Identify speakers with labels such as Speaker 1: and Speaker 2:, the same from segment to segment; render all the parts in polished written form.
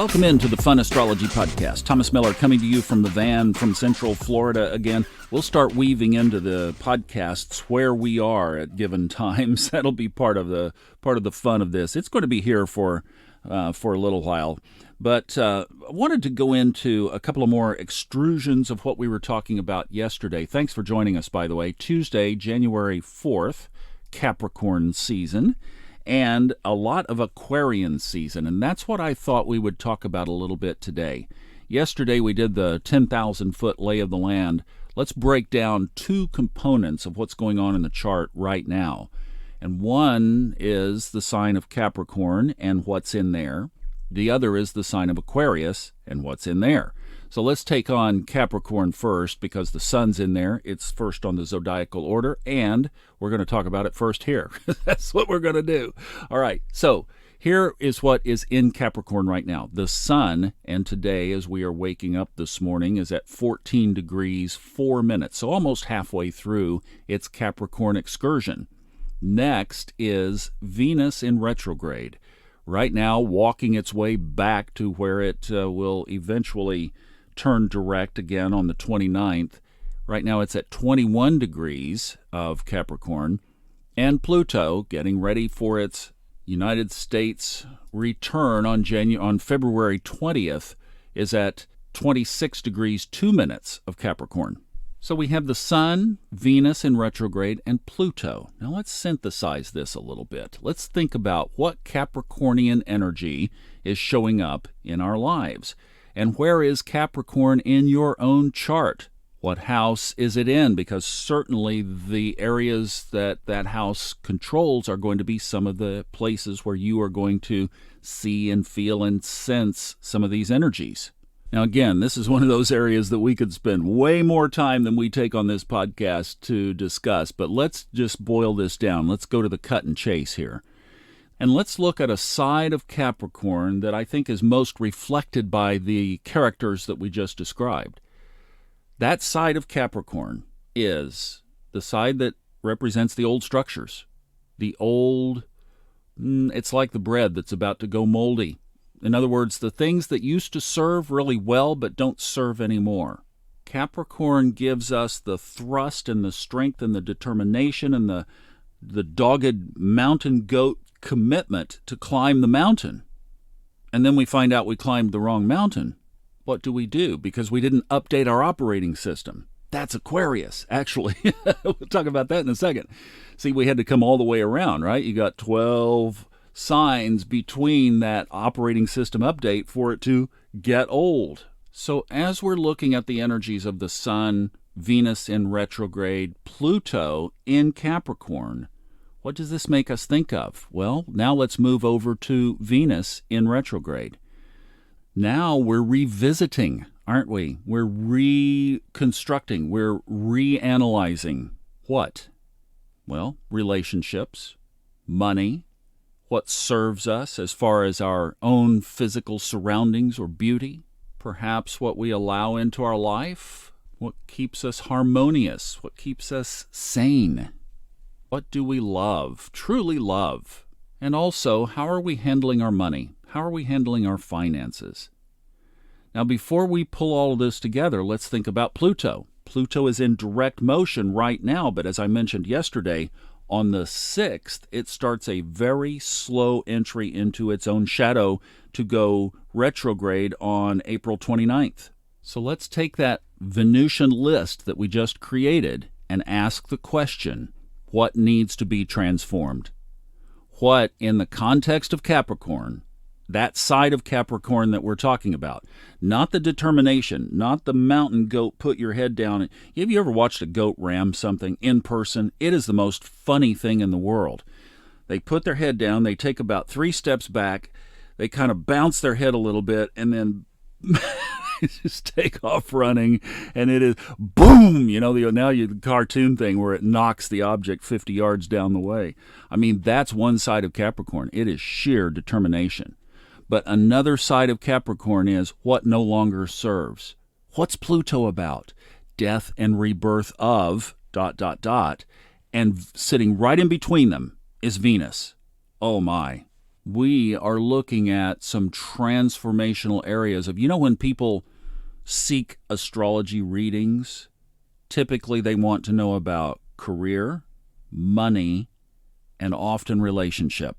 Speaker 1: Welcome into the Fun Astrology Podcast. Thomas Miller coming to you from the van from Central Florida again. We'll start weaving into the podcasts where we are at given times. That'll be part of the fun of this. It's going to be here for a little while. But I wanted to go into a couple of more extrusions of what we were talking about yesterday. Thanks for joining us, by the way. Tuesday, January 4th, Capricorn season, and a lot of Aquarian season. And that's what I thought we would talk about a little bit today. Yesterday, we did the 10,000-foot lay of the land. Let's break down two components of what's going on in the chart right now. And one is the sign of Capricorn and what's in there. The other is the sign of Aquarius and what's in there. So let's take on Capricorn first because the sun's in there. It's first on the zodiacal order, and we're going to talk about it first here. That's what we're going to do. All right, so here is what is in Capricorn right now. The sun, and today as we are waking up this morning, is at 14 degrees 4 minutes, so almost halfway through its Capricorn excursion. Next is Venus in retrograde. Right now, walking its way back to where it will eventually turn direct again on the 29th. Right now, it's at 21 degrees of Capricorn. And Pluto, getting ready for its United States return on February 20th, is at 26 degrees 2 minutes of Capricorn. So we have the Sun, Venus in retrograde, and Pluto. Now let's synthesize this a little bit. Let's think about what Capricornian energy is showing up in our lives. And where is Capricorn in your own chart? What house is it in? Because certainly the areas that house controls are going to be some of the places where you are going to see and feel and sense some of these energies. Now, again, this is one of those areas that we could spend way more time than we take on this podcast to discuss, but let's just boil this down. Let's go to the cut and chase here. And let's look at a side of Capricorn that I think is most reflected by the characters that we just described. That side of Capricorn is the side that represents the old structures. The old, it's like the bread that's about to go moldy. In other words, the things that used to serve really well but don't serve anymore. Capricorn gives us the thrust and the strength and the determination and the dogged mountain goat commitment to climb the mountain. And then we find out we climbed the wrong mountain. What do? Because we didn't update our operating system. That's Aquarius, actually. We'll talk about that in a second. See, we had to come all the way around, right? You got 12 signs between that operating system update for it to get old. So as we're looking at the energies of the Sun, Venus in retrograde, Pluto in Capricorn, what does this make us think of? Well, now let's move over to Venus in retrograde. Now we're revisiting, aren't we? We're reconstructing, we're reanalyzing what? Well, relationships, money, what serves us as far as our own physical surroundings or beauty, perhaps what we allow into our life, what keeps us harmonious, what keeps us sane. What do we love, truly love? And also, how are we handling our money? How are we handling our finances? Now, before we pull all of this together, let's think about Pluto. Pluto is in direct motion right now, but as I mentioned yesterday, on the 6th, it starts a very slow entry into its own shadow to go retrograde on April 29th. So let's take that Venusian list that we just created and ask the question, what needs to be transformed? What, in the context of Capricorn, that side of Capricorn that we're talking about, not the determination, not the mountain goat, put your head down. Have you ever watched a goat ram something in person? It is the most funny thing in the world. They put their head down, they take about 3 steps back, they kind of bounce their head a little bit, and then just take off running, and it is boom, the cartoon thing where it knocks the object 50 yards down the way. I mean, that's one side of Capricorn. It is sheer determination. But another side of Capricorn is what no longer serves. What's Pluto about? Death and rebirth of ... And sitting right in between them is Venus. Oh my. we are looking at some transformational areas of, when people seek astrology readings, typically they want to know about career, money, and often relationship.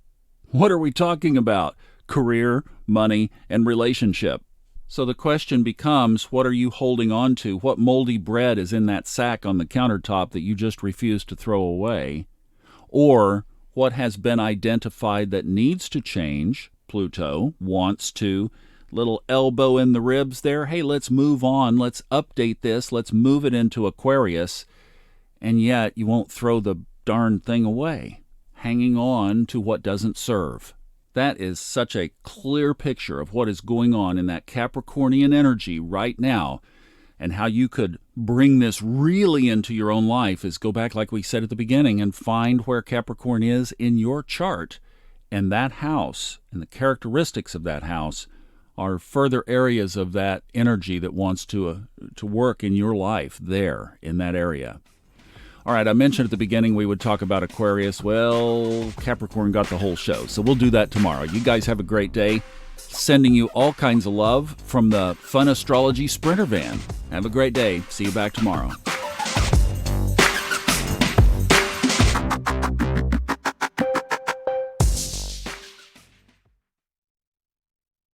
Speaker 1: What are we talking about? Career, money, and relationship. So the question becomes, what are you holding on to? What moldy bread is in that sack on the countertop that you just refuse to throw away? Or what has been identified that needs to change? Pluto wants to, little elbow in the ribs there. Hey, let's move on. Let's update this. Let's move it into Aquarius. And yet you won't throw the darn thing away, hanging on to what doesn't serve. That is such a clear picture of what is going on in that Capricornian energy right now, and how you could bring this really into your own life is go back, like we said at the beginning, and find where Capricorn is in your chart. And that house and the characteristics of that house are further areas of that energy that wants to work in your life there in that area. All right, I mentioned at the beginning we would talk about Aquarius. Well, Capricorn got the whole show, so we'll do that tomorrow. You guys have a great day. Sending you all kinds of love from the Fun Astrology Sprinter Van. Have a great day. See you back tomorrow.